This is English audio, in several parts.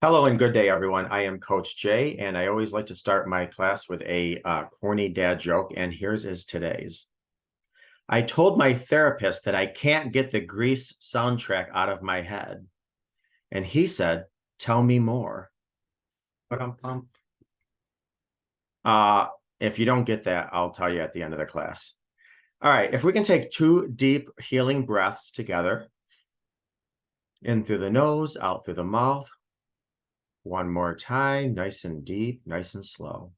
Hello and good day, everyone. I am Coach Jay, and I always like to start my class with a corny dad joke, and here's is today's. I told my therapist that I can't get the Grease soundtrack out of my head, and he said, "Tell me more." Ba-dum-bum. Uh, if you don't get that, I'll tell you at the end of the class. All right, if we can take two deep healing breaths together, in through the nose, out through the mouth. One more time, nice and deep, nice and slow.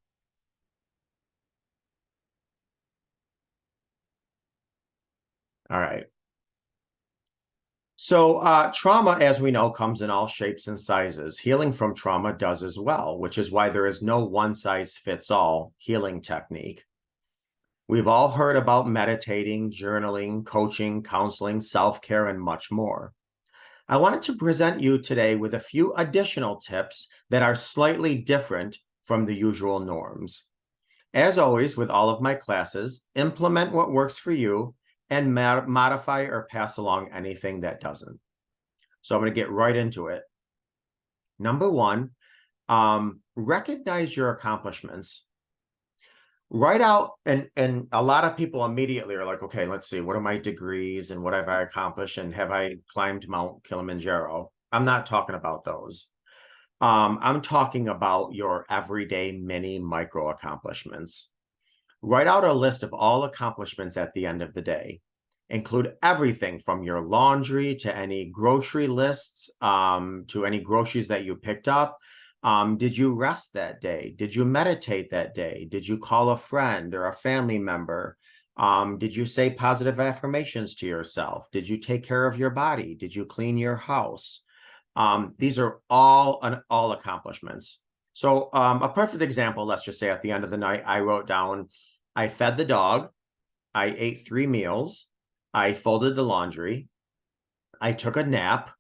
All right. So, trauma, as we know, comes in all shapes and sizes. Healing from trauma does as well, which is why there is no one size fits all healing technique. We've all heard about meditating, journaling, coaching, counseling, self care, and much more. I wanted to present you today with a few additional tips that are slightly different from the usual norms. As always, with all of my classes, implement what works for you and modify or pass along anything that doesn't. So I'm going to get right into it. Number one, recognize your accomplishments. Write out, and a lot of people immediately are like, okay, let's see, what are my degrees and what have I accomplished and have I climbed Mount Kilimanjaro? I'm not talking about those. I'm talking about your everyday mini micro accomplishments. Write out a list of all accomplishments at the end of the day. Include everything from your laundry to any grocery lists, to any groceries that you picked up. Did you rest that day? Did you meditate that day? Did you call a friend or a family member? Did you say positive affirmations to yourself? Did you take care of your body? Did you clean your house? These are all accomplishments. So a perfect example, let's just say at the end of the night, I wrote down, I fed the dog, I ate 3 meals, I folded the laundry, I took a nap,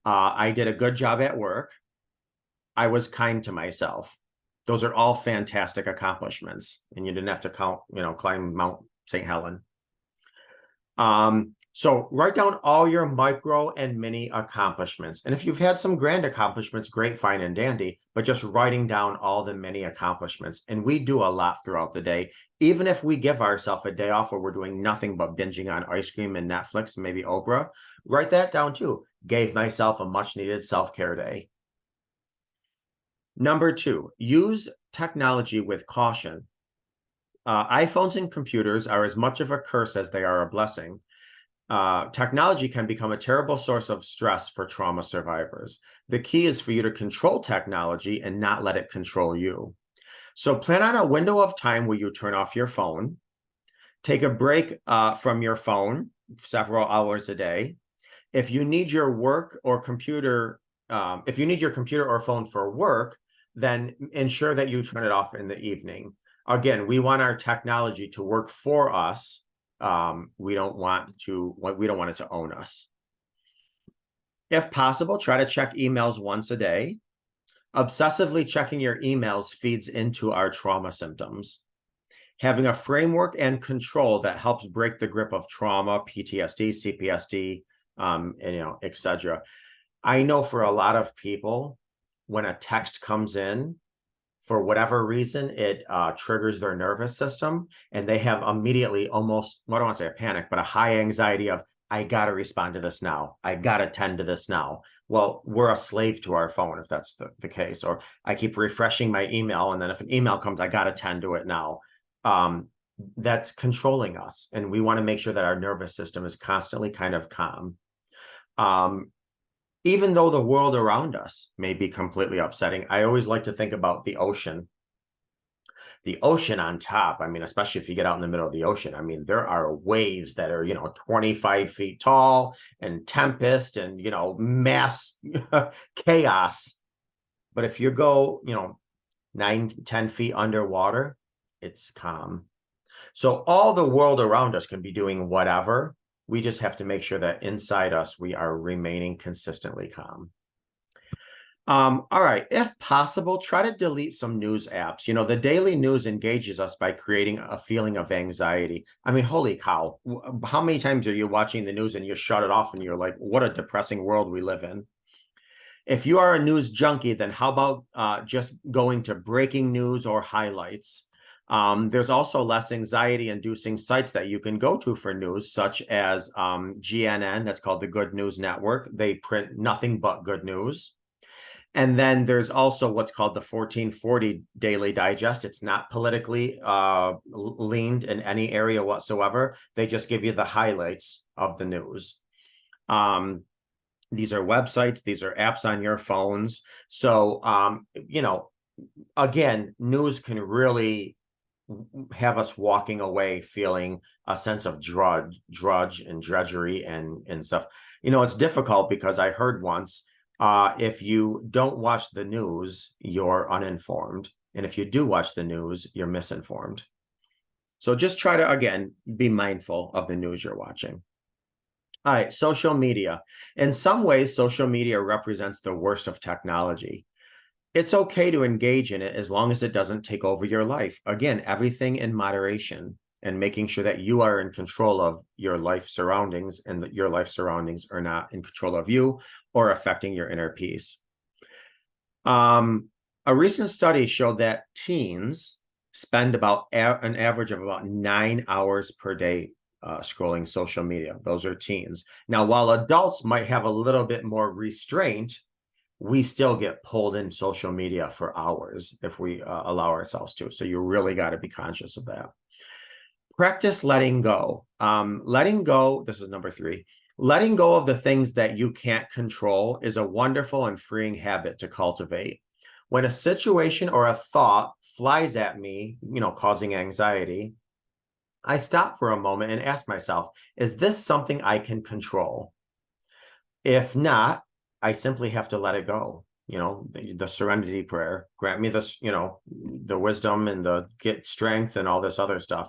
I did a good job at work, I was kind to myself. Those are all fantastic accomplishments. And you didn't have to climb Mount St. Helen. So write down all your micro and mini accomplishments. And if you've had some grand accomplishments, great, fine, and dandy, but just writing down all the mini accomplishments. And we do a lot throughout the day. Even if we give ourselves a day off where we're doing nothing but binging on ice cream and Netflix and maybe Oprah, write that down too. Gave myself a much needed self-care day. Number two, use technology with caution. iPhones and computers are as much of a curse as they are a blessing. Technology can become a terrible source of stress for trauma survivors. The key is for you to control technology and not let it control you. So plan on a window of time where you turn off your phone, take a break from your phone several hours a day. If you need your work or computer, if you need your computer or phone for work, then ensure that you turn it off in the evening. Again, we want our technology to work for us. We don't want it to own us. If possible, try to check emails once a day. Obsessively checking your emails feeds into our trauma symptoms. Having a framework and control that helps break the grip of trauma, PTSD, CPSD, and etc. I know for a lot of people, when a text comes in, for whatever reason, it triggers their nervous system, and they have immediately almost, I don't want to say a panic, but a high anxiety of, I got to respond to this now. I got to tend to this now. Well, we're a slave to our phone if that's the case. Or I keep refreshing my email, and then if an email comes, I got to tend to it now. That's controlling us. And we want to make sure that our nervous system is constantly kind of calm. Even though the world around us may be completely upsetting, I always like to think about the ocean. The ocean on top, I mean, especially if you get out in the middle of the ocean, I mean, there are waves that are, 25 feet tall and tempest and, mass chaos. But if you go, 9-10 feet underwater, it's calm. So all the world around us can be doing whatever. We just have to make sure that inside us, we are remaining consistently calm. All right, if possible, try to delete some news apps. The daily news engages us by creating a feeling of anxiety. I mean, holy cow, how many times are you watching the news and you shut it off and you're like, what a depressing world we live in? If you are a news junkie, then how about just going to breaking news or highlights? There's also less anxiety-inducing sites that you can go to for news, such as GNN, that's called the Good News Network. They print nothing but good news. And then there's also what's called the 1440 Daily Digest. It's not politically leaned in any area whatsoever. They just give you the highlights of the news. These are websites, these are apps on your phones. So, again, news can really have us walking away feeling a sense of drudge and drudgery and stuff. It's difficult because I heard once, if you don't watch the news, you're uninformed. And if you do watch the news, you're misinformed. So just try to, again, be mindful of the news you're watching. All right, social media. In some ways, social media represents the worst of technology. It's okay to engage in it as long as it doesn't take over your life. Again, everything in moderation and making sure that you are in control of your life surroundings and that your life surroundings are not in control of you or affecting your inner peace. A recent study showed that teens spend about an average of about 9 hours per day scrolling social media. Those are teens. Now, while adults might have a little bit more restraint, we still get pulled in social media for hours if we allow ourselves to. So you really got to be conscious of that. Practice letting go. Letting go, this is number 3. Letting go of the things that you can't control is a wonderful and freeing habit to cultivate. When a situation or a thought flies at me, causing anxiety, I stop for a moment and ask myself, is this something I can control? If not, I simply have to let it go. The serenity prayer, grant me this, the wisdom and the get strength and all this other stuff.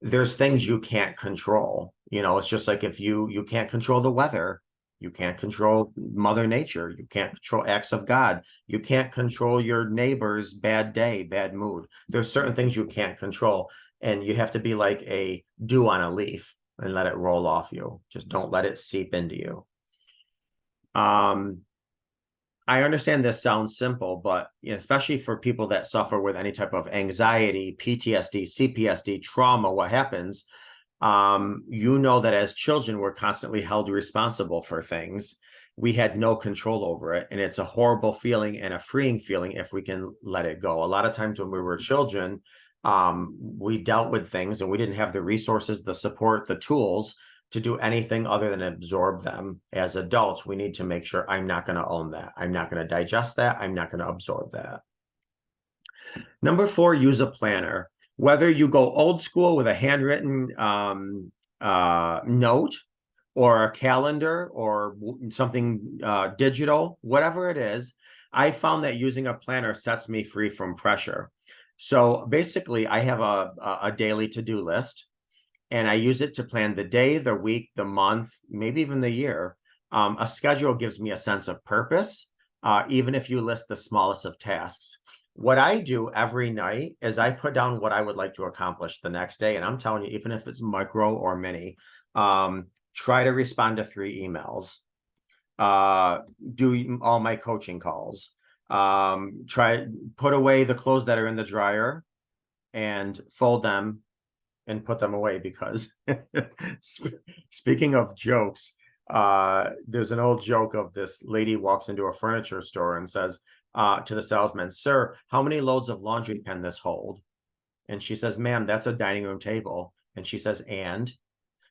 There's things you can't control. It's just like if you can't control the weather, you can't control Mother Nature, you can't control acts of God, you can't control your neighbor's bad day, bad mood. There's certain things you can't control, and you have to be like a dew on a leaf and let it roll off you. Just don't let it seep into you. I understand this sounds simple, but especially for people that suffer with any type of anxiety, PTSD, CPSD, trauma, what happens, that as children, we're constantly held responsible for things. We had no control over it. And it's a horrible feeling and a freeing feeling if we can let it go. A lot of times when we were children, we dealt with things and we didn't have the resources, the support, the tools to do anything other than absorb them. As adults, we need to make sure I'm not going to own that. I'm not going to digest that. I'm not going to absorb that. Number 4, use a planner. Whether you go old school with a handwritten note or a calendar or something digital, whatever it is, I found that using a planner sets me free from pressure. So basically, I have a daily to-do list, and I use it to plan the day, the week, the month, maybe even the year. A schedule gives me a sense of purpose, even if you list the smallest of tasks. What I do every night is I put down what I would like to accomplish the next day. And I'm telling you, even if it's micro or mini, try to respond to 3 emails, do all my coaching calls, put away the clothes that are in the dryer and fold them and put them away, because speaking of jokes, there's an old joke of this lady walks into a furniture store and says to the salesman, "Sir, how many loads of laundry can this hold?" And she says, "Ma'am, that's a dining room table." And she says, "And?"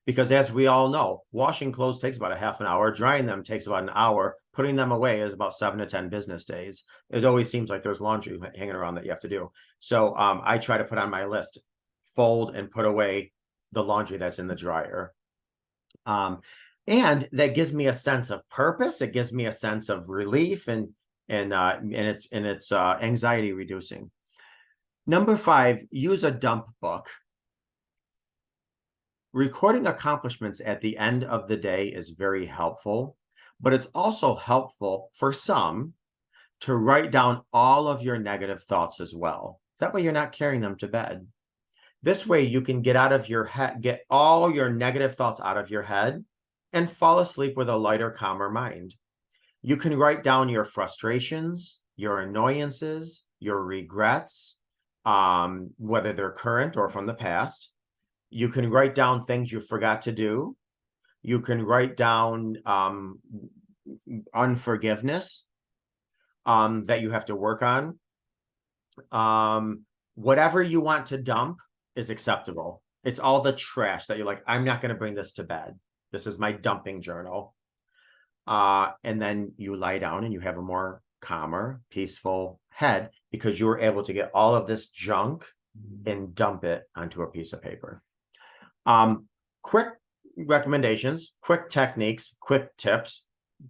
Because as we all know, washing clothes takes about a half an hour, drying them takes about an hour, putting them away is about 7 to 10 business days. It always seems like there's laundry hanging around that you have to do. So I try to put on my list, fold and put away the laundry that's in the dryer. And that gives me a sense of purpose. It gives me a sense of relief, and it's anxiety reducing. Number 5, use a dump book. Recording accomplishments at the end of the day is very helpful, but it's also helpful for some to write down all of your negative thoughts as well. That way you're not carrying them to bed. This way you can get out of your head, get all your negative thoughts out of your head and fall asleep with a lighter, calmer mind. You can write down your frustrations, your annoyances, your regrets, whether they're current or from the past. You can write down things you forgot to do. You can write down unforgiveness that you have to work on. Whatever you want to dump is acceptable. It's all the trash that you're like, I'm not going to bring this to bed. This is my dumping journal. And then you lie down and you have a more calmer, peaceful head because you were able to get all of this junk and dump it onto a piece of paper. Quick recommendations, quick techniques, quick tips.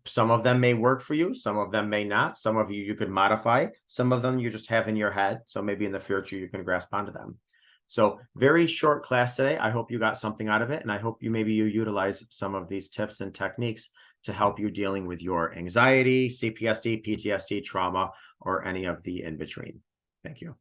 Some of them may work for you. Some of them may not. Some of you could modify. Some of them you just have in your head. So maybe in the future you can grasp onto them. So very short class today. I hope you got something out of it. And I hope you utilize some of these tips and techniques to help you dealing with your anxiety, CPSD, PTSD, trauma, or any of the in between. Thank you.